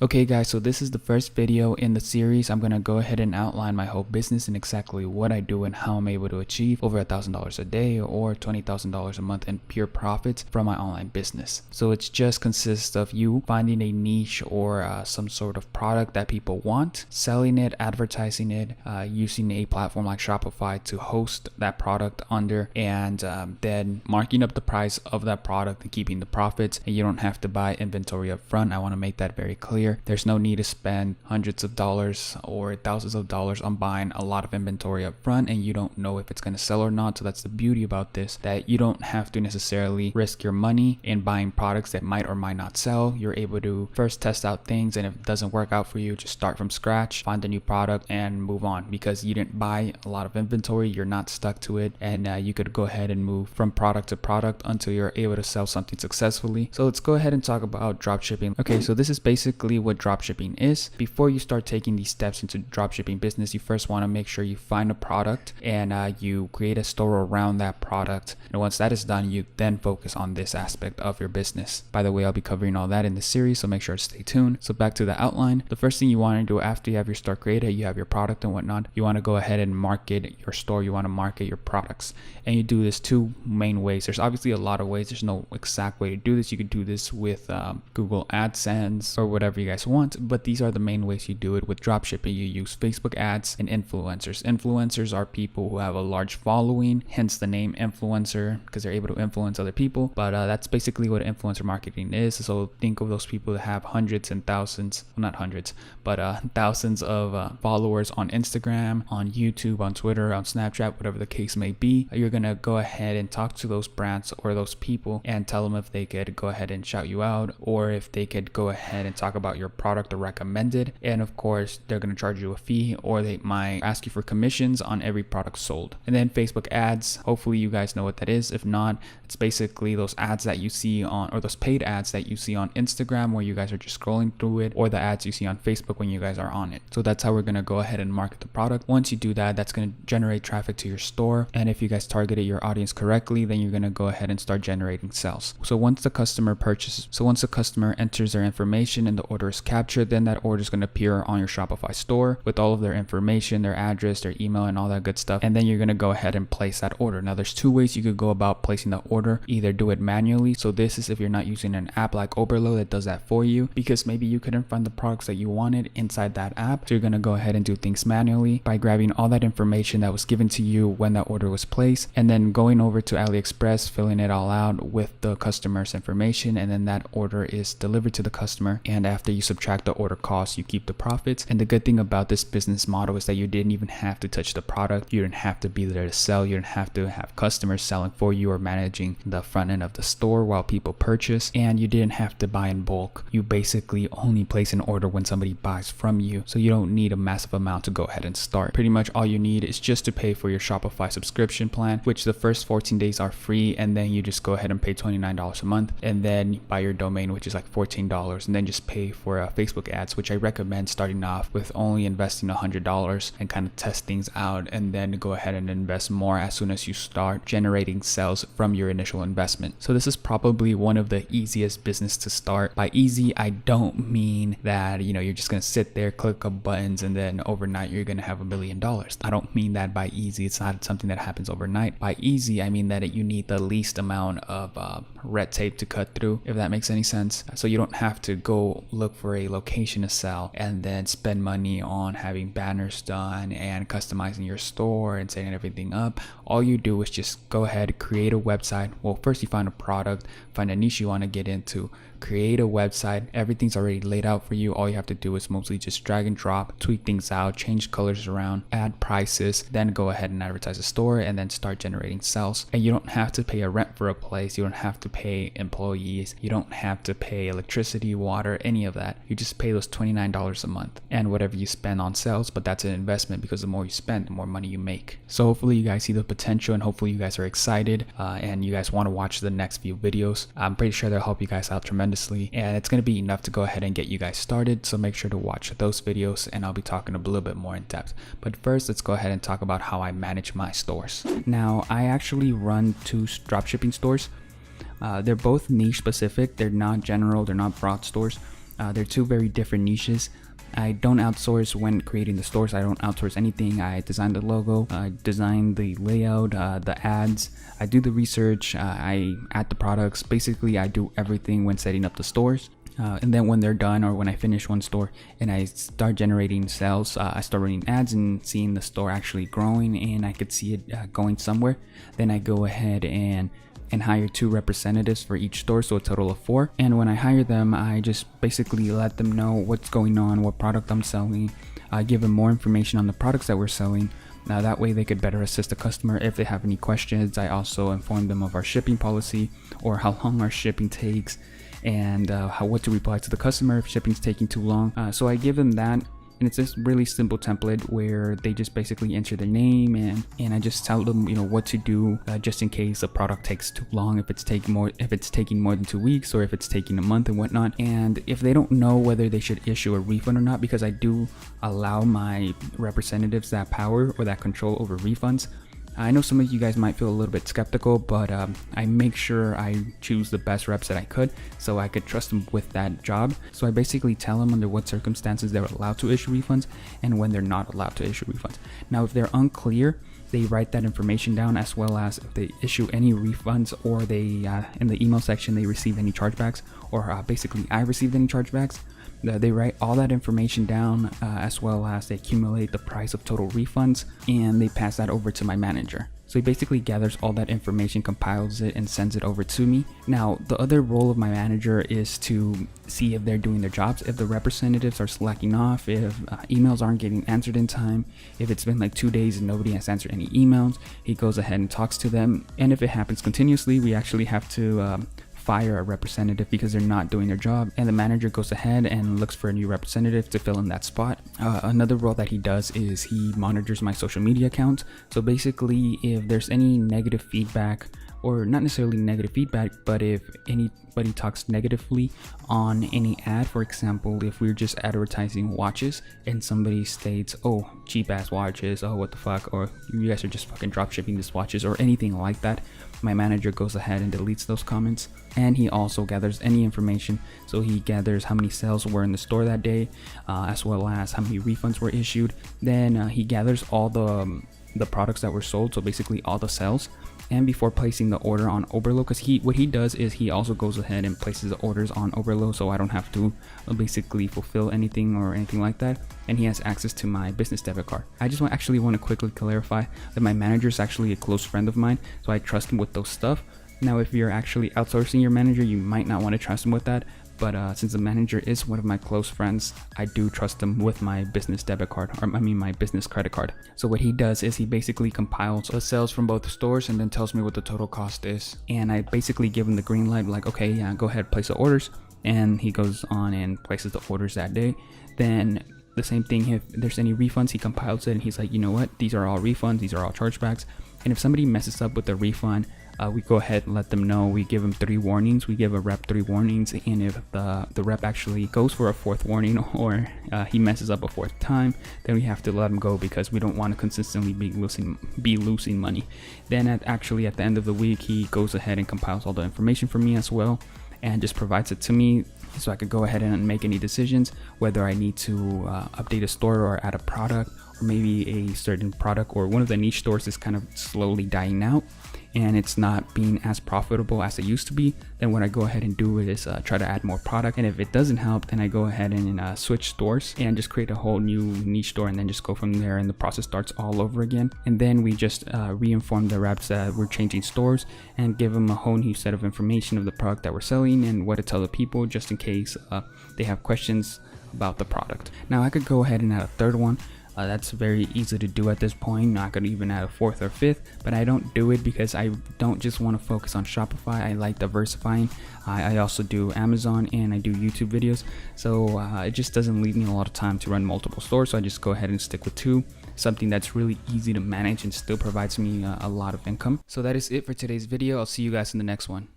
Okay guys, so this is the first video in the series. I'm going to go ahead and outline my whole business and exactly what I do and how I'm able to achieve over $1,000 a day or $20,000 a month in pure profits from my online business. So it just consists of you finding a niche or some sort of product that people want, selling it, advertising it, using a platform like Shopify to host that product under, and then marking up the price of that product and keeping the profits. And you don't have to buy inventory up front. I want to make that very clear. There's no need to spend hundreds of dollars or thousands of dollars on buying a lot of inventory up front, and you don't know if it's going to sell or not. So that's the beauty about this, that you don't have to necessarily risk your money in buying products that might or might not sell. You're able to first test out things, and if it doesn't work out for you, just start from scratch, find a new product and move on, because you didn't buy a lot of inventory. You're not stuck to it, and you could go ahead and move from product to product until you're able to sell something successfully. So let's go ahead and talk about dropshipping. Okay, so this is basically what dropshipping is. Before you start taking these steps into dropshipping business, you first want to make sure you find a product and you create a store around that product. And once that is done, you then focus on this aspect of your business. By the way, I'll be covering all that in the series, so make sure to stay tuned. So back to the outline. The first thing you want to do after you have your store created, you have your product and whatnot, you want to go ahead and market your store. You want to market your products, and you do this two main ways. There's obviously a lot of ways. There's no exact way to do this. You could do this with Google AdSense or whatever you guys want, but these are the main ways you do it with dropshipping. You use Facebook ads and influencers. Influencers are people who have a large following, hence the name influencer, because they're able to influence other people. But that's basically what influencer marketing is. So think of those people that have hundreds and thousands, well, not hundreds, but thousands of followers on Instagram, on YouTube, on Twitter, on Snapchat, whatever the case may be. You're gonna go ahead and talk to those brands or those people and tell them if they could go ahead and shout you out, or if they could go ahead and talk about your product or recommend it. And of course, they're going to charge you a fee, or they might ask you for commissions on every product sold. And then Facebook ads, hopefully you guys know what that is. If not, it's basically those ads that you see on, or those paid ads that you see on Instagram where you guys are just scrolling through it, or the ads you see on Facebook when you guys are on it. So that's how we're going to go ahead and market the product. Once you do that, that's going to generate traffic to your store. And if you guys targeted your audience correctly, then you're going to go ahead and start generating sales. So once the customer enters their information and the order is captured, then that order is going to appear on your Shopify store with all of their information, their address, their email, and all that good stuff. And then you're going to go ahead and place that order. Now there's two ways you could go about placing that order. Either do it manually. So this is if you're not using an app like Oberlo that does that for you, because maybe you couldn't find the products that you wanted inside that app. So you're going to go ahead and do things manually by grabbing all that information that was given to you when that order was placed, and then going over to AliExpress, filling it all out with the customer's information, and then that order is delivered to the customer. And after you subtract the order cost, you keep the profits. And the good thing about this business model is that you didn't even have to touch the product. You didn't have to be there to sell. You didn't have to have customers selling for you or managing the front end of the store while people purchase. And you didn't have to buy in bulk. You basically only place an order when somebody buys from you. So you don't need a massive amount to go ahead and start. Pretty much all you need is just to pay for your Shopify subscription plan, which the first 14 days are free. And then you just go ahead and pay $29 a month, and then buy your domain, which is like $14, and then just pay for Facebook ads, which I recommend starting off with only investing $100 and kind of test things out, and then go ahead and invest more as soon as you start generating sales from your initial investment. So this is probably one of the easiest business to start. By easy, I don't mean that, you're just going to sit there, click up buttons, and then overnight you're going to have $1 million. I don't mean that by easy. It's not something that happens overnight. By easy, I mean that you need the least amount of red tape to cut through, if that makes any sense. So you don't have to go look for a location to sell and then spend money on having banners done and customizing your store and setting everything up. All you do is just go ahead, create a website. Well, first you find a product, find a niche you want to get into, create a website. Everything's already laid out for you. All you have to do is mostly just drag and drop, tweak things out, change colors around, add prices, then go ahead and advertise the store, and then start generating sales. And you don't have to pay a rent for a place. You don't have to pay employees. You don't have to pay electricity, water, any of that. You just pay those $29 a month and whatever you spend on sales. But that's an investment, because the more you spend, the more money you make. So hopefully you guys see the potential, and hopefully you guys are excited and you guys want to watch the next few videos. I'm pretty sure they'll help you guys out tremendously, and it's going to be enough to go ahead and get you guys started. So make sure to watch those videos, and I'll be talking a little bit more in depth. But first, let's go ahead and talk about how I manage my stores. Now, I actually run two dropshipping stores. They're both niche specific. They're not general, they're not broad stores. They're two very different niches. I don't outsource when creating the stores. I don't outsource anything. I design the logo, I design the layout, the ads, I do the research, I add the products. Basically, I do everything when setting up the stores. And then when they're done, or when I finish one store and I start generating sales, I start running ads and seeing the store actually growing, and I could see it going somewhere. Then I go ahead and hire 2 representatives for each store, so a total of 4. And when I hire them, I just basically let them know what's going on, what product I'm selling. I give them more information on the products that we're selling. Now that way they could better assist the customer if they have any questions. I also inform them of our shipping policy, or how long our shipping takes, and what to reply to the customer if shipping's taking too long. So I give them that. And it's this really simple template where they just basically enter their name, and I just tell them, you know, what to do just in case a product takes too long, if it's taking more than 2 weeks, or if it's taking a month and whatnot. And if they don't know whether they should issue a refund or not, because I do allow my representatives that power or that control over refunds. I know some of you guys might feel a little bit skeptical, but I make sure I choose the best reps that I could, so I could trust them with that job. So I basically tell them under what circumstances they're allowed to issue refunds and when they're not allowed to issue refunds. Now, if they're unclear, they write that information down, as well as if they issue any refunds, or they in the email section they receive any chargebacks, or basically I received any chargebacks. They write all that information down, as well as they accumulate the price of total refunds, and they pass that over to my manager. So he basically gathers all that information, compiles it, and sends it over to me. Now, the other role of my manager is to see if they're doing their jobs, if the representatives are slacking off, if emails aren't getting answered in time, if it's been like 2 days and nobody has answered any emails. He goes ahead and talks to them, and if it happens continuously, we actually have to fire a representative because they're not doing their job, and the manager goes ahead and looks for a new representative to fill in that spot. Another role that he does is he monitors my social media accounts. So basically, if there's any negative feedback, or not necessarily negative feedback, but if anybody talks negatively on any ad, for example, if we're just advertising watches and somebody states, oh, cheap ass watches, oh, what the fuck, or you guys are just fucking drop shipping these watches, or anything like that, my manager goes ahead and deletes those comments. And he also gathers any information. So he gathers how many sales were in the store that day, as well as how many refunds were issued. Then he gathers all the products that were sold, so basically all the sales. And before placing the order on Overload, because what he does is he also goes ahead and places the orders on Overload, so I don't have to basically fulfill anything or anything like that. And he has access to my business debit card. I just actually want to quickly clarify that my manager is actually a close friend of mine, so I trust him with those stuff. Now, if you're actually outsourcing your manager, you might not want to trust him with that. But since the manager is one of my close friends, I do trust him with my business debit card, or my business credit card. So what he does is he basically compiles the sales from both stores and then tells me what the total cost is. And I basically give him the green light, like, okay, yeah, go ahead, place the orders. And he goes on and places the orders that day. Then the same thing, if there's any refunds, he compiles it and he's like, you know what, these are all refunds, these are all chargebacks. And if somebody messes up with the refund, we go ahead and let them know. We give them 3 warnings. We give a rep 3 warnings, and if the rep actually goes for a 4th warning, or he messes up a 4th time, then we have to let him go, because we don't want to consistently be losing money. Then at the end of the week, he goes ahead and compiles all the information for me as well, and just provides it to me, so I could go ahead and make any decisions, whether I need to update a store or add a product, or maybe a certain product or one of the niche stores is kind of slowly dying out and it's not being as profitable as it used to be. Then what I go ahead and do is try to add more product, and if it doesn't help, then I go ahead and switch stores and just create a whole new niche store, and then just go from there, and the process starts all over again. And then we just re-inform the reps that we're changing stores and give them a whole new set of information of the product that we're selling and what to tell the people, just in case they have questions about the product. Now I could go ahead and add a 3rd one. That's very easy to do at this point. I could even add a 4th or 5th, but I don't do it because I don't just want to focus on Shopify. I like diversifying. I also do Amazon and I do YouTube videos, so it just doesn't leave me a lot of time to run multiple stores. So I just go ahead and stick with 2, something that's really easy to manage and still provides me a lot of income. So that is it for today's video. I'll see you guys in the next one.